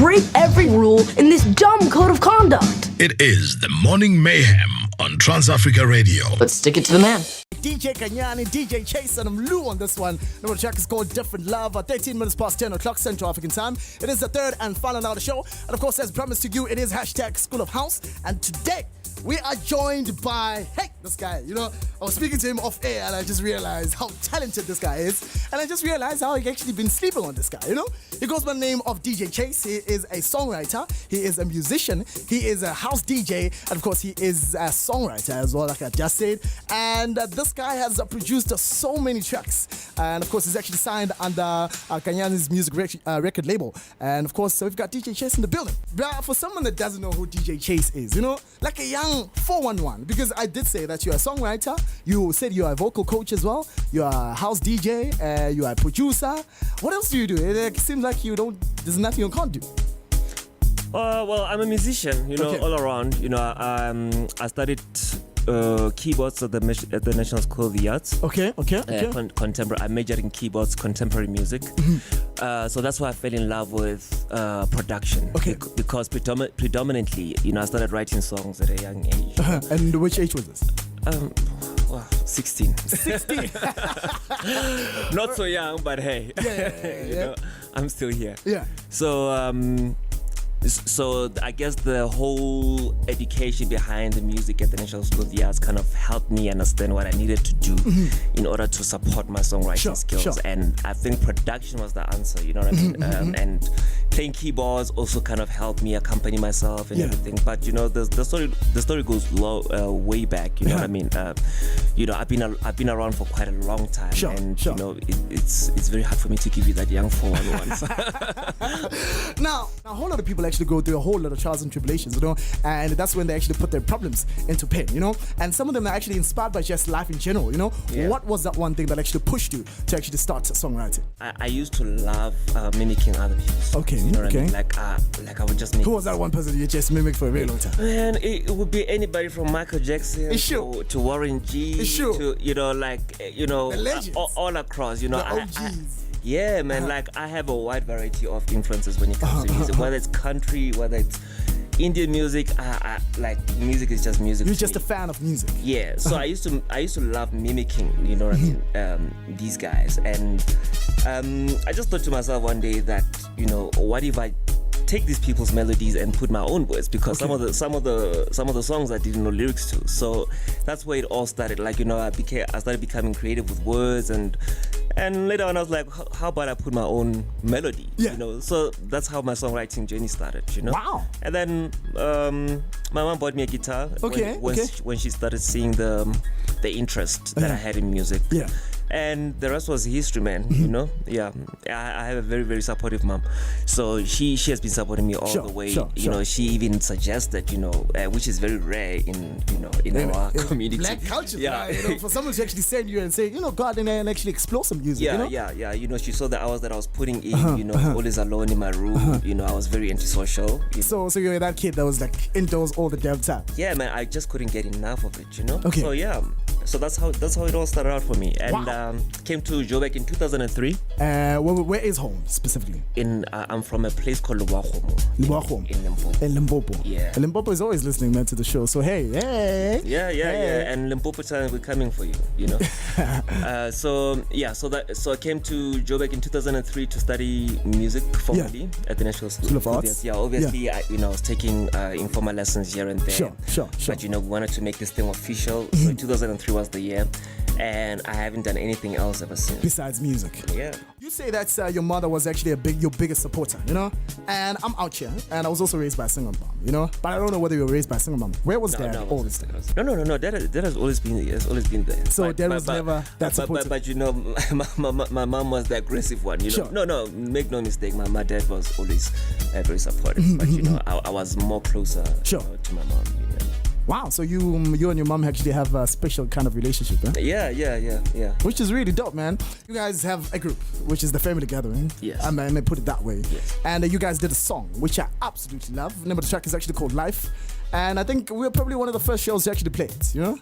break every rule in this dumb code of conduct. It is the Morning Mayhem on Trans-Africa Radio. Let's stick it to the man. DJ Kanyani, DJ Chase, and I'm Lou on this one. The track is called Different Love. 13 minutes past 10 o'clock Central African time. It is the third and final hour of the show. And of course, as promised to you, it is hashtag School of House. And today, we are joined by, this guy. You know, I was speaking to him off air and I just realized how talented this guy is. And I just realized how he actually been sleeping on this guy, you know? He goes by the name of DJ Chase. He is a songwriter. He is a musician. He is a house DJ. And of course, he is a songwriter as well, like I just said. And this guy has produced so many tracks. And of course, he's actually signed under Kanyani's music record label. And of course, so we've got DJ Chase in the building. But for someone that doesn't know who DJ Chase is, you know, like a young 411, because I did say that you're a songwriter, you said you're a vocal coach as well, you're a house DJ, you're a producer. What else do you do? It seems like there's nothing you can't do. Well, I'm a musician, you know, Okay. all around. You know, I studied keyboards at the National School of the Arts. Okay. Contemporary. I majored in keyboards, contemporary music. So that's why I fell in love with production. Okay. Because predominantly, you know, I started writing songs at a young age. And which age was this? 16. 16. Not so young, but hey, you know, I'm still here. Yeah. So I guess the whole education behind the music at the National School of the Arts kind of helped me understand what I needed to do in order to support my songwriting skills. Sure. And I think production was the answer, you know what I mean? And playing keyboards also kind of helped me accompany myself and everything. But you know, the story goes way back. You know what I mean? You know, I've been around for quite a long time, and you know, it's very hard for me to give you that young 411. Now, a whole lot of people actually go through a whole lot of trials and tribulations, you know, and that's when they actually put their problems into pen, you know, and some of them are actually inspired by just life in general, you know. Yeah. What was that one thing that actually pushed you to actually start songwriting? I used to love mimicking other people's songs. Okay, you know what okay. I mean? Like I would just make. Who was that one person you just mimicked for a very long time? Man, it would be anybody from Michael Jackson to Warren G to, you know, like, you know, the legends. all across, you know. The OGs. Yeah, man, like I have a wide variety of influences when it comes to music, whether it's country, whether it's Indian music. I like music is just music. You're to just me. a fan of music. Yeah, so I used to love mimicking, you know what I mean, these guys, and I just thought to myself one day that, you know, what if I take these people's melodies and put my own words, because some of the songs I didn't know lyrics to. So that's where it all started. Like, you know, I started becoming creative with words, and later on I was like, how about I put my own melody? Yeah. You know, so that's how my songwriting journey started, you know. Wow. And then my mom bought me a guitar when she started seeing the interest that I had in music. Yeah. And the rest was history, man. You know, I have a very, very supportive mom, so she has been supporting me all the way. You know, she even suggested, you know, which is very rare in our community. Black culture, yeah. right? You know, for someone to actually send you and say, you know, go out and actually explore some music. Yeah, you know? yeah. You know, she saw the hours that I was putting in. You know, always alone in my room. You know, I was very antisocial. So you were that kid that was like indoors all the damn time. Yeah, man, I just couldn't get enough of it. You know. Okay. So yeah. So that's how it all started out for me, and came to Joburg in 2003. Where is home specifically? I'm from a place called Luwahomo. Luwahomo. In Limpopo. In Limpopo. Yeah. Limpopo is always listening, man, to the show. So hey. Yeah. And Limpopo time, we're coming for you. You know. So I came to Joburg in 2003 to study music formally at the National School of Arts. Yeah, obviously, I was taking informal lessons here and there. Sure. But you know, we wanted to make this thing official. So 2003 was the year, and I haven't done anything else ever since. Besides music. Yeah. You say that your mother was actually your biggest supporter, you know? And I'm out here, and I was also raised by a single mom, you know? But I don't know whether you were raised by a single mom. Where was dad all this time? No. Dad has always been there. So dad was never that supportive. But you know, my mom was the aggressive one. You know. Sure. No. Make no mistake. My dad was always very supportive. But you know, I was more closer to my mom. You know. Wow, so you and your mom actually have a special kind of relationship, huh? Yeah. Which is really dope, man. You guys have a group, which is the family gathering. Yes. I may put it that way. Yes. And you guys did a song, which I absolutely love. The name of the track is actually called Life. And I think we were probably one of the first shows to actually play it, you know?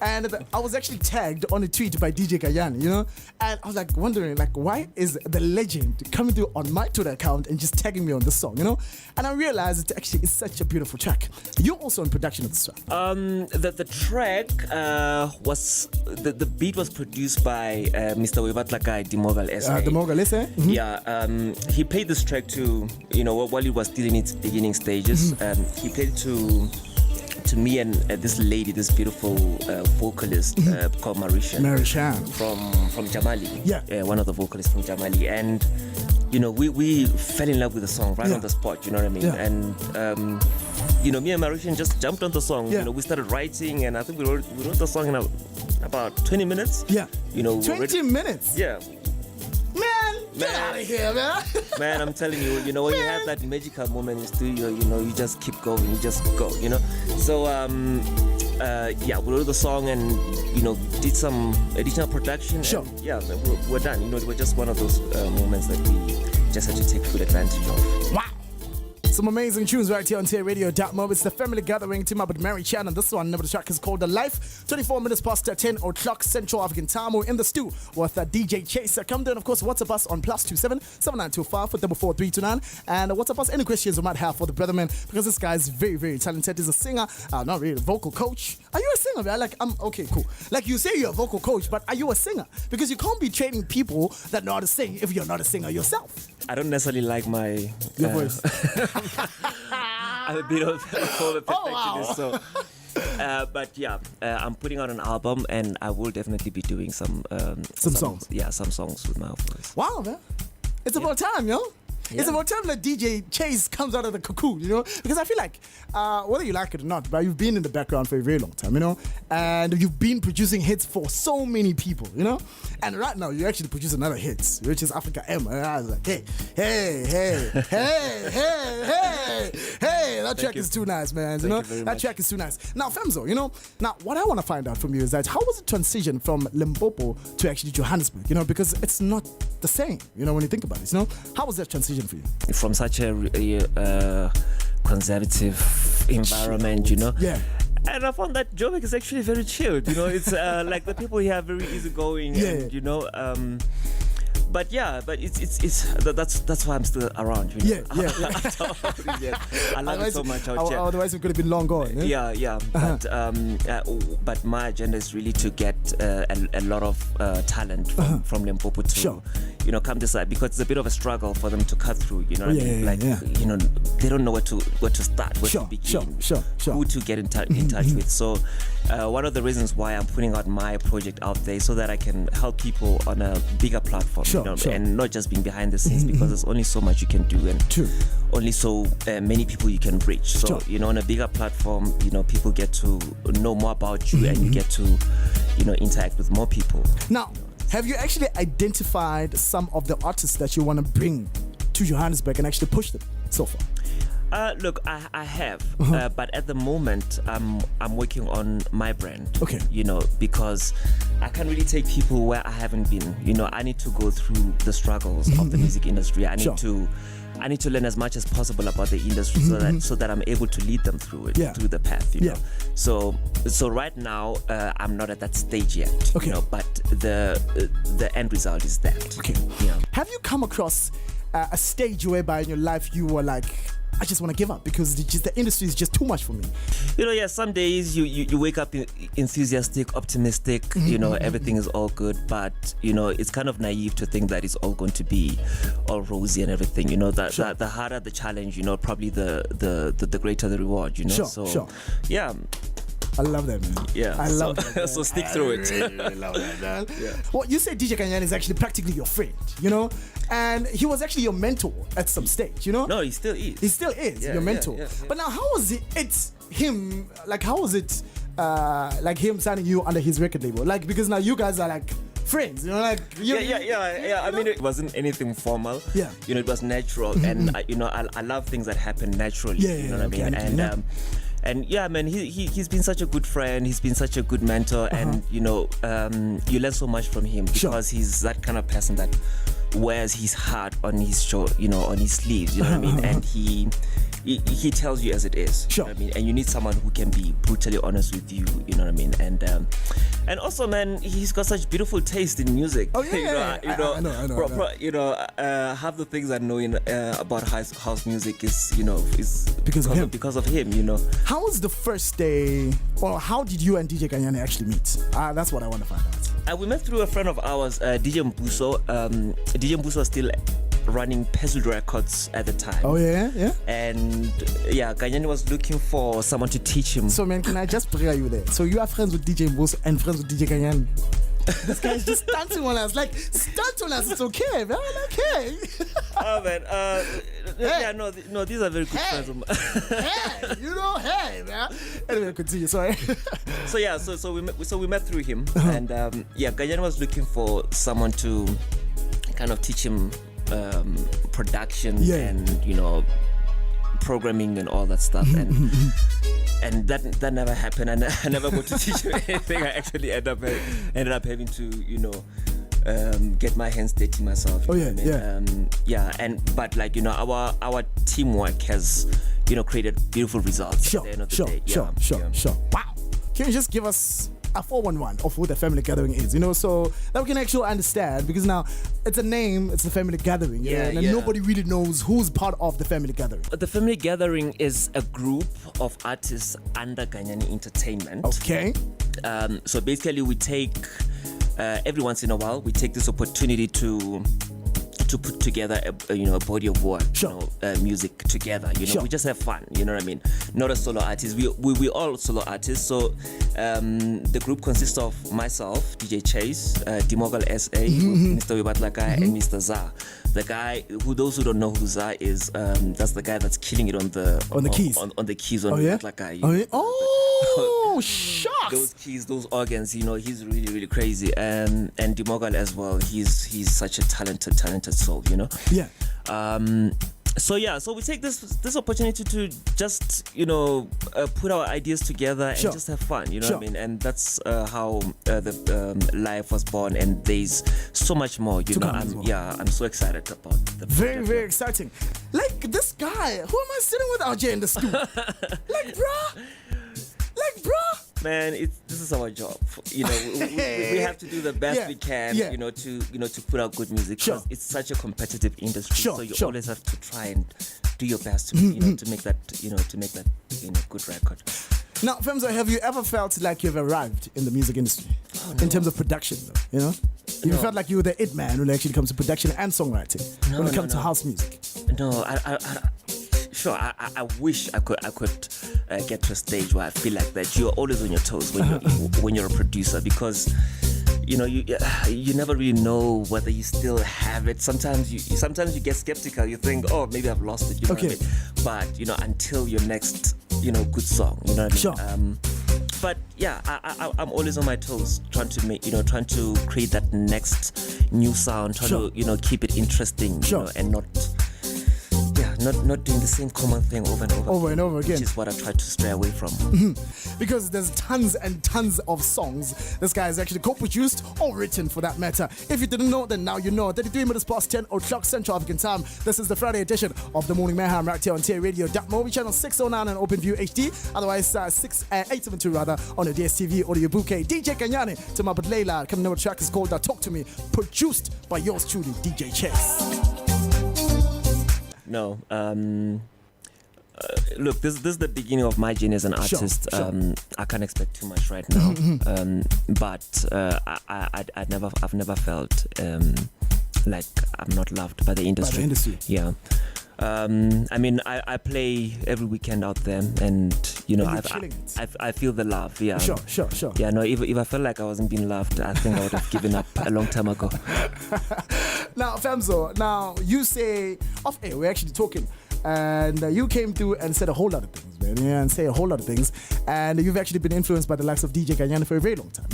And I was actually tagged on a tweet by DJ Kayani, you know? And I was like wondering, like, why is the legend coming through on my Twitter account and just tagging me on the song, you know? And I realized it actually is such a beautiful track. You're also in production of this track. The track was the beat was produced by Mr. Wevatlakai Dimogal SA. Dimogal SA? Mm-hmm. Yeah, he played this track to, you know, while it was still in its beginning stages. He played it to me and this lady, this beautiful vocalist called Marishan from Jamali. Yeah, one of the vocalists from Jamali. And you know, we fell in love with the song right on the spot. You know what I mean? Yeah. And you know, me and Marishan just jumped on the song. Yeah. You know, we started writing, and I think we wrote the song in about 20 minutes. Yeah. You know, 20 minutes. Yeah. Man, get out of here, man. Man, I'm telling you, you know, when you have that magical moment in studio, you know, you just keep going, you just go, you know. So, yeah, we wrote the song and, you know, did some additional production. Sure. And, yeah, we're done. You know, it was just one of those moments that we just had to take full advantage of. Wow. Some amazing tunes right here on Tier Radio.mo. It's the family gathering team up with Mary Chan, and this one, the track is called The Life. 24 minutes past 10 o'clock Central African time. We're in the stew with DJ Chaser. Come down, of course, WhatsApp us on +27 7925 44329. And WhatsApp us any questions you might have for the brotherman, because this guy is very, very talented. He's a singer, not really a vocal coach. Are you a singer, man? Like, okay, cool. Like, you say you're a vocal coach, but are you a singer? Because you can't be training people that know how to sing if you're not a singer yourself. I don't necessarily like my voice. I'm a bit of a perfectionist, so. But yeah, I'm putting out an album, and I will definitely be doing some songs. Yeah, some songs with my voice. Wow, man! It's about time, yo. Yeah. It's about time that DJ Chase comes out of the cocoon, you know? Because I feel like, whether you like it or not, but you've been in the background for a very long time, you know? And you've been producing hits for so many people, you know? And right now, you actually produce another hit, which is Africa M. And I was like, hey, that track is too nice, man. You know? That track is too nice. Now, Femzo, you know, now what I want to find out from you is that how was the transition from Limpopo to actually Johannesburg, you know? Because it's not the same, you know, when you think about it, you know? How was that transition for you? From such a conservative environment, you know? Yeah. And I found that Joburg is actually very chilled, you know? It's like the people here are very easygoing, and, you know, but yeah, but that's why I'm still around, you know? Yeah. I love it so much out here. Otherwise, we could have been long gone. Yeah. But my agenda is really to get a lot of talent from Limpopo to, you know, come this side, because it's a bit of a struggle for them to cut through. You know what I mean? Like, you know, they don't know where to start, where to begin, who to get in touch with. So, one of the reasons why I'm putting out my project out there is so that I can help people on a bigger platform. And not just being behind the scenes, because there's only so much you can do, and only so many people you can reach. So, you know, on a bigger platform, you know, people get to know more about you, and you get to, you know, interact with more people. Now, have you actually identified some of the artists that you want to bring to Johannesburg and actually push them so far? Look, I have, but at the moment, I'm working on my brand. Okay. You know, because I can't really take people where I haven't been. You know, I need to go through the struggles of the music industry. I need to learn as much as possible about the industry, so that I'm able to lead them through it, through the path. You know, so right now, I'm not at that stage yet. Okay. You know, but the end result is that. Okay. Yeah. Have you come across a stage whereby in your life you were like, I just want to give up because the industry is just too much for me? You know, yeah, some days you wake up enthusiastic, optimistic, you know, everything is all good, but, you know, it's kind of naive to think that it's all going to be all rosy and everything, you know, that the harder the challenge, you know, probably the greater the reward, you know? Yeah. I love that, man. Yeah. I love that, man. So stick through it. I really love that, man. Yeah. Well, you said DJ Kanyani is actually practically your friend, you know? And he was actually your mentor at some stage, you know? No, he still is. He still is your mentor. Yeah. But now, how was how was it like him signing you under his record label? Like, because now you guys are like friends, you know, like I mean, it wasn't anything formal. Yeah, you know, it was natural, and you know, I love things that happen naturally. You know what I mean? And yeah, man, he's been such a good friend. He's been such a good mentor, and you know, you learn so much from him because he's that kind of person that wears his heart on his show, you know, on his sleeves. You know what I mean? And he he tells you as it is. Sure. You know what I mean, and you need someone who can be brutally honest with you. You know what I mean, and also, man, he's got such beautiful taste in music. Oh yeah, you know, I know. you know, half the things I know about house music is Because of him. Because of him, you know. How was the first day, or how did you and DJ Kanyane actually meet? That's what I want to find out. We met through a friend of ours, DJ Mbuso. DJ Mbuso was still running Pezzled Records at the time. Oh yeah. And yeah, Kanyane was looking for someone to teach him. So man, can I just bring you there? So you are friends with DJ Mbuso and friends with DJ Kanyane? This guy's just stunting on us. Like, stunt on us, it's okay, man. Okay. Oh man, yeah, no, these are very good friends of mine. Hey, man. Anyway, continue. Sorry. So we met through him, and yeah, Kanyane was looking for someone to kind of teach him production and programming and all that stuff, and that never happened. And I never got to teach him anything. I actually ended up having to get my hands dirty myself. Oh yeah, but like our teamwork has created beautiful results at the end of the day. Sure. Wow. Can you just give us a 411 of what the family gathering is, so that we can actually understand, because now it's a name, it's a family gathering, and nobody really knows who's part of the family gathering. The family gathering is a group of artists under Kanyane Entertainment. Okay. So basically we take every once in a while we take this opportunity to put together a body of work, music together. We just have fun. You know what I mean? Not a solo artist. We all solo artists. So the group consists of myself, DJ Chase, Dimogal SA, Mr. Wibatlaka, and Mr. Za. The guy who, those who don't know who Za is, that's the guy that's killing it on the keys. On the keys on Wibatlaka. Oh, shucks. Those keys, those organs, he's really, really crazy. And Dimogal as well. He's such a talented soul, Yeah. So we take this opportunity to just put our ideas together and just have fun, what I mean, and that's how the life was born, and there's so much more, I'm so excited about the very, very exciting. Like this guy, who am I sitting with out here in the school? like bro. Man, this is our job. We have to do the best we can, to put out good music. Because it's such a competitive industry. So you always have to try and do your best to, to make that good record. Now, Femzo, have you ever felt like you've arrived in the music industry? Oh, no. In terms of production, though, You felt like you were the it man when it actually comes to production and songwriting when it comes to house music? No, Sure, I wish I could get to a stage where I feel like that you're always on your toes when you're a producer, because you never really know whether you still have it. Sometimes you get skeptical. You think, oh, maybe I've lost it. What I mean? But until your next good song, what I mean? Sure. But yeah, I'm always on my toes, trying to create that next new sound, trying to keep it interesting, and not doing the same common thing over and over again, which is what I try to stray away from. Because there's tons and tons of songs this guy has actually co-produced or written, for that matter. If you didn't know, then now you know. 33 minutes past 10 o'clock Central African Time. This is the Friday edition of the Morning Mayhem right here on TA Radio. Movie channel 609 and OpenView HD. Otherwise, 872 rather on the DSTV audio bouquet. DJ Kanyane to my Leila. Coming up with a track is called Talk to Me, produced by yours truly, DJ Chase. No. Look, this is the beginning of my journey as an artist. Sure. I can't expect too much right now. But I've never felt like I'm not loved by the industry. Yeah. I mean, I play every weekend out there, and I feel the love. Yeah. Sure. Yeah. No, if I felt like I wasn't being loved, I think I would have given up a long time ago. Now, Femzo, you say off air, we're actually talking, and you came through and said a whole lot of things, man. And say a whole lot of things, and you've actually been influenced by the likes of DJ Kanyane for a very long time,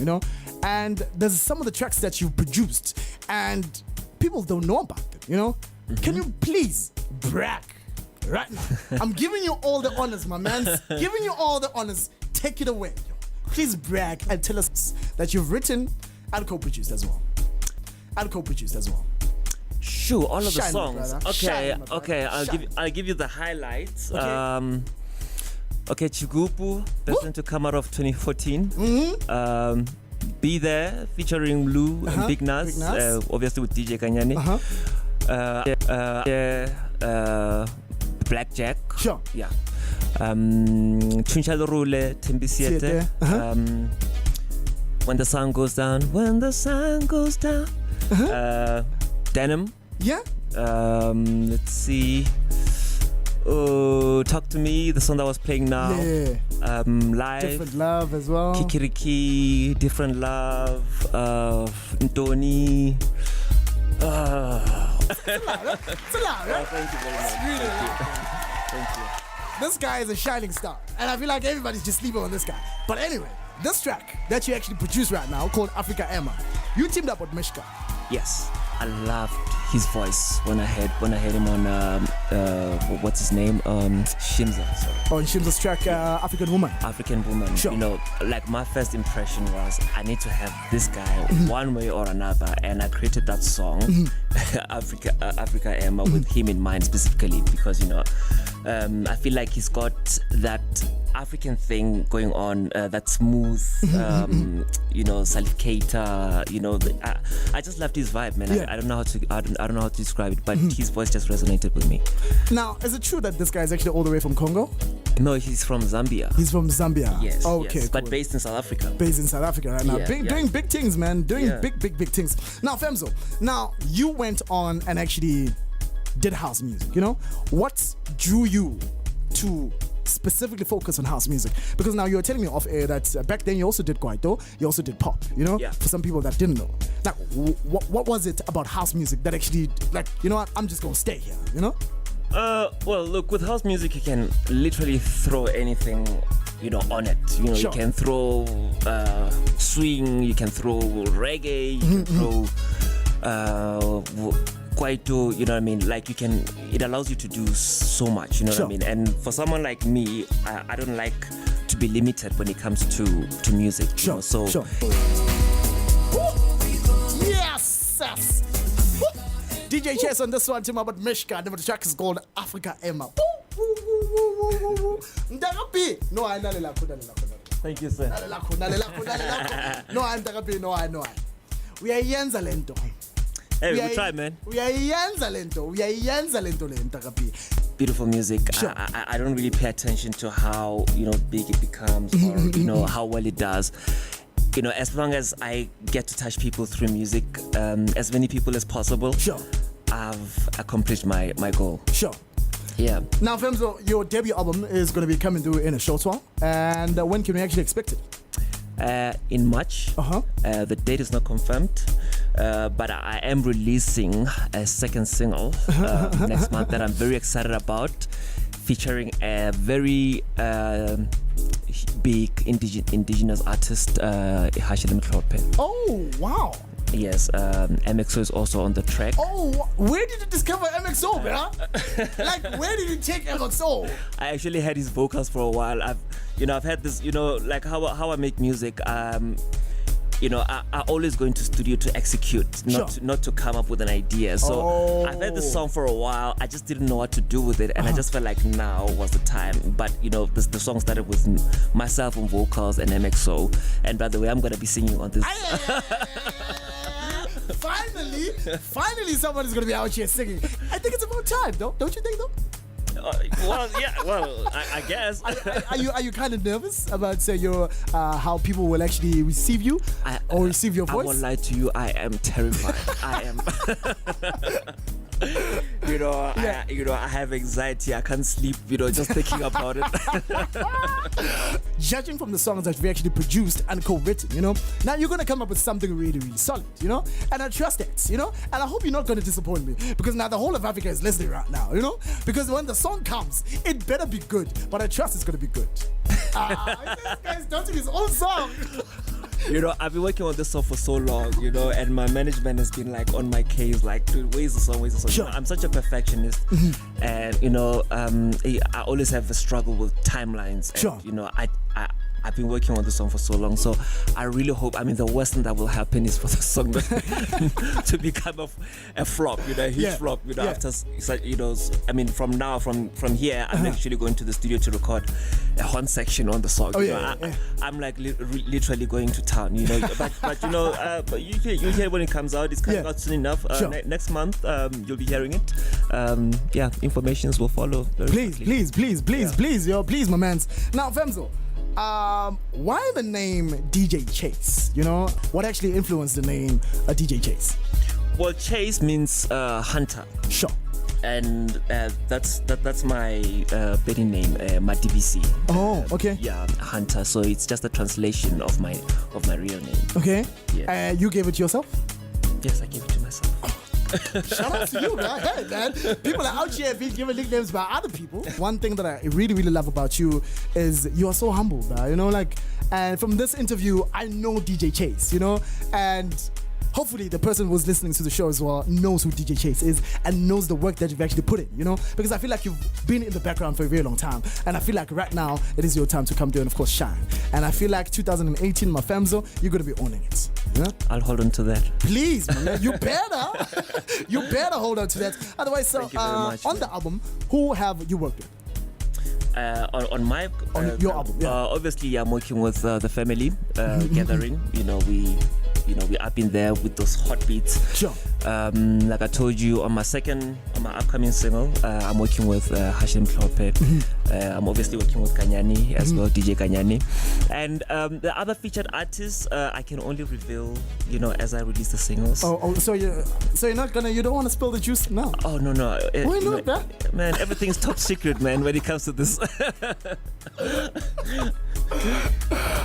And there's some of the tracks that you've produced, and people don't know about them, Can you please brag right now? I'm giving you all the honors, my man. Giving you all the honors. Take it away. Please brag and tell us that you've written and co-produced as well. Sure, all of the Shine, songs. brother. Okay, Shine, my brother. okay. Shine. I'll give you the highlights. Okay. Okay, Chigupu, destined to come out of 2014. Be There, featuring Lou and Big Nas, Big Nas. obviously with DJ Kanyani. Blackjack. Sure. Yeah. Chunchalorule, Timbisiete. When the sun goes down. When the sun goes down. Denim. Yeah. Let's see. Oh, Talk to Me, the song that was playing now. Yeah. Live. Different Love as well. Kikiriki, Different Love, Ntoni. It's a lot, right? Thank you very much. Really Thank you. This guy is a shining star, and I feel like everybody's just sleeping on this guy. But anyway, this track that you actually produce right now, called Africa Emma, you teamed up with Mishka. Yes, I loved his voice when I heard him on what's his name, Shimza. Sorry. On Shimza's track, African Woman. African Woman. Sure. You know, like my first impression was I need to have this guy one way or another, and I created that song, Africa Emma, with him in mind specifically because you know, I feel like he's got that African thing going on, that smooth, you know, Salif you know, I just loved his vibe, man. Yeah. I don't know how to describe it, but his voice just resonated with me. Now, is it true that this guy is actually all the way from Congo? No, he's from Zambia. He's from Zambia. Yes. Okay. yes, but cool. based in South Africa. Based in South Africa right now. Yeah, Doing big things, man. Doing Yeah. big things. Now, Femzo, now you went on and actually did house music, you know? What drew you to specifically focus on house music? Because now you're telling me off air that back then you also did kwaito, you also did pop, you know? Yeah. For some people that didn't know. Like, what was it about house music that actually, like, you know what, I'm just gonna stay here, you know? Well, look, with house music, you can literally throw anything, you know, on it. You know, Sure. you can throw swing, you can throw reggae, you can throw kwaito, you know what I mean? Like, it allows you to do so much, you know Sure. what I mean? And for someone like me, I don't like to be limited when it comes to music. You know? So, Sure. Yes! Yes. DJ Chess on this one, team about Mishka. The track is called Africa Emma. Ndagapi. No, I know. thank you, sir. No, I'm Ndagapi. No, I know. We are Yenza Lento. Hey, we try, man. We are Yenza Lento. Ndagapi. Beautiful music. Sure. I don't really pay attention to how, you know, big it becomes or, you know, how well it does. You know, as long as I get to touch people through music, as many people as possible, Sure. I've accomplished my goal. Sure. Yeah. Now, Femzo, your debut album is going to be coming through in a short while. And when can we actually expect it? In March. The date is not confirmed, but I am releasing a second single next month that I'm very excited about, featuring a very big indigenous artist, Hashile Mtlope. Oh, wow. Yes, MXO is also on the track. Oh, where did you discover MXO, man? Like, where did you take MXO? I actually had his vocals for a while. I've had this, you know, like how I make music. You know, I always go into studio to execute, not to come up with an idea. So I've had this song for a while. I just didn't know what to do with it, and I just felt like now was the time. But you know, the song started with myself on vocals and MXO. And by the way, I'm gonna be singing on this. Finally, someone is gonna be out here singing. I think it's about time, though. Don't you think, though? Well, yeah. Well, I guess. Are you kind of nervous about your how people will actually receive you or receive your voice? I won't lie to you. I am terrified. I am. I have anxiety. I can't sleep. You know, just thinking about it. Judging from the songs that we actually produced and co-written, you know, now you're gonna come up with something really, really solid, you know, and I trust it, you know, and I hope you're not gonna disappoint me because now the whole of Africa is listening right now, you know, because when the song comes, it better be good, but I trust it's gonna be good. This guy's touching his own song. You know, I've been working on this song for so long, you know, and my management has been like on my case, like, dude, where's the song? Sure. You know, I'm such a perfectionist, and you know, I always have a struggle with timelines. And, Sure. You know, I've been working on the song for so long, so I really hope. I mean, the worst thing that will happen is for the song to become a flop, a huge flop. After, I mean, from now, from here, I'm actually going to the studio to record a horn section on the song. I'm like literally going to town, but you hear when it comes out. It's coming out soon enough. Next month, you'll be hearing it. Informations will follow. Please, please, my mans. Now, Femzo, why the name DJ Chase? What actually influenced the name DJ Chase? Well, Chase means hunter. Sure. And that's my betting name, my DBC. Oh, okay. Hunter. So it's just a translation of my real name. Okay. Yeah. You gave it to yourself? Yes, I gave it to myself. Shout out to you, man. Hey, man. People are out here being given nicknames by other people. One thing that I really, really love about you is you are so humble, man. And from this interview, I know DJ Chase, and hopefully the person who's listening to the show as well knows who DJ Chase is and knows the work that you've actually put in, because I feel like you've been in the background for a very long time, and I feel like right now it is your time to come there and of course shine. And I feel like 2018, my Femzo, you're going to be owning it. I'll hold on to that. Please, man, you better hold on to that. Otherwise, so on the album, who have you worked with? On your album, obviously I'm working with the family gathering. We're up in there with those hot beats. Sure. Like I told you, on my upcoming single, I'm working with Hashim Klope. I'm obviously working with Kanyani as well, DJ Kanyani. And the other featured artists, I can only reveal, as I release the singles. So you don't want to spill the juice now? Oh, no. Why not, man? Man, everything's top secret, man, when it comes to this.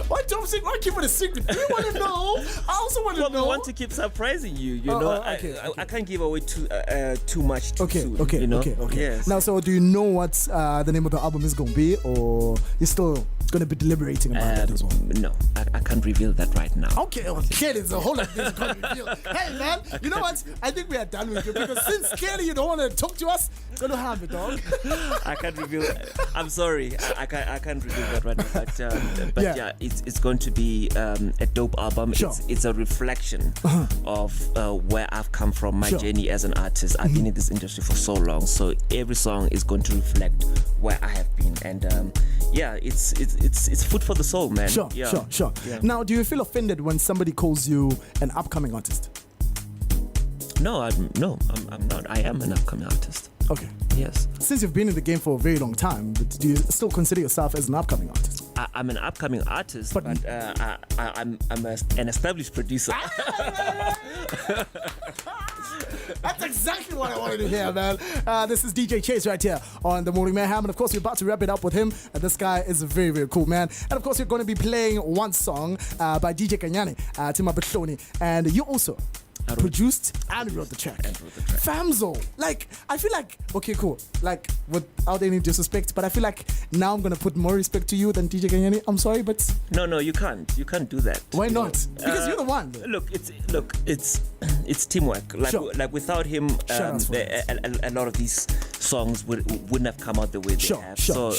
Why top secret? Why keep it a secret? Do you want to know? I also want to know. I want to keep surprising you. Okay. I can't give away too much too soon. Okay. Yes. Now, so do you know what the name of the album is going to be, or you're still going to be deliberating about that as well? No, I can't reveal that right now. Okay, clearly there's a whole lot of things can't reveal. Hey, man, you know what? I think we are done with you, because since clearly you don't want to talk to us, go to have it, dog. I can't reveal. I'm sorry, I can't reveal that right now. But it's going to be a dope album. Sure. It's a reflection of where I've come from, my journey as an artist. I've been in this industry for so long, so every song is going to reflect where I have been, and it's food for the soul, man. Sure. Yeah. Now, do you feel offended when somebody calls you an upcoming artist? No, I'm not. I am an upcoming artist. Okay. Yes. Since you've been in the game for a very long time, do you still consider yourself as an upcoming artist? I'm an upcoming artist, but I'm an established producer. That's exactly what I wanted to hear, man. This is DJ Chase right here on The Morning Mayhem. And of course, we're about to wrap it up with him. This guy is very, very cool, man. And of course, we're going to be playing one song by DJ Kanyani, Tima Batloni. And you also produced and wrote the track. Famzo, I feel like, okay, cool. Without any disrespect, but I feel like now I'm gonna put more respect to you than DJ Kanyani. I'm sorry, but no, you can't do that. Why not? Because you're the one. Look, it's teamwork. Without him, a lot of these songs wouldn't have come out the way they have. Sure.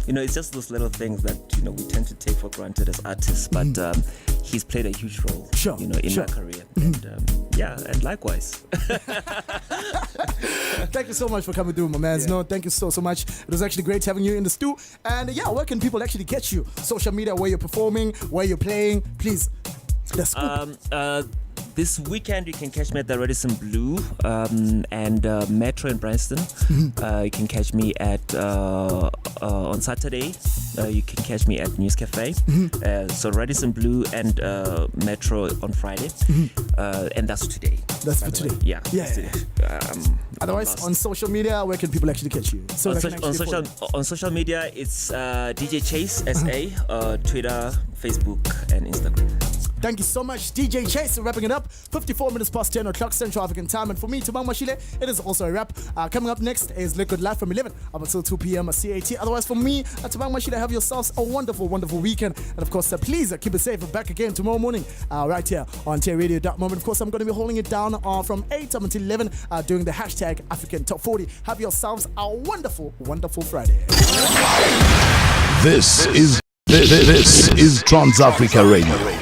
It's just those little things that we tend to take for granted as artists, but he's played a huge role, in my career. And likewise. Thank you so much for coming through, my man. No, thank you so much. It was actually great having you in the stew. And where can people actually get you? Social media, where you're performing, where you're playing, please. The scoop. This weekend you can catch me at the Radisson Blue and Metro in Bryanston. You can catch me at on Saturday. You can catch me at News Cafe. So Radisson Blue and Metro on Friday, and that's today. That's for today. Yeah. Today. Otherwise, on social media, where can people actually catch you? On social media, it's DJ Chase SA, Twitter, Facebook, and Instagram. Thank you so much, DJ Chase. Wrapping it up, 54 minutes past 10 o'clock Central African time. And for me, Thabang Mashile, it is also a wrap. Coming up next is Liquid Live from 11 up until 2 p.m. CAT. Otherwise, for me, Thabang Mashile, have yourselves a wonderful, wonderful weekend. And of course, please keep it safe. We're back again tomorrow morning right here on TRadio.moment. Of course, I'm going to be holding it down from 8 up until 11 during the hashtag African Top 40. Have yourselves a wonderful, wonderful Friday. This is This is Trans Africa Radio.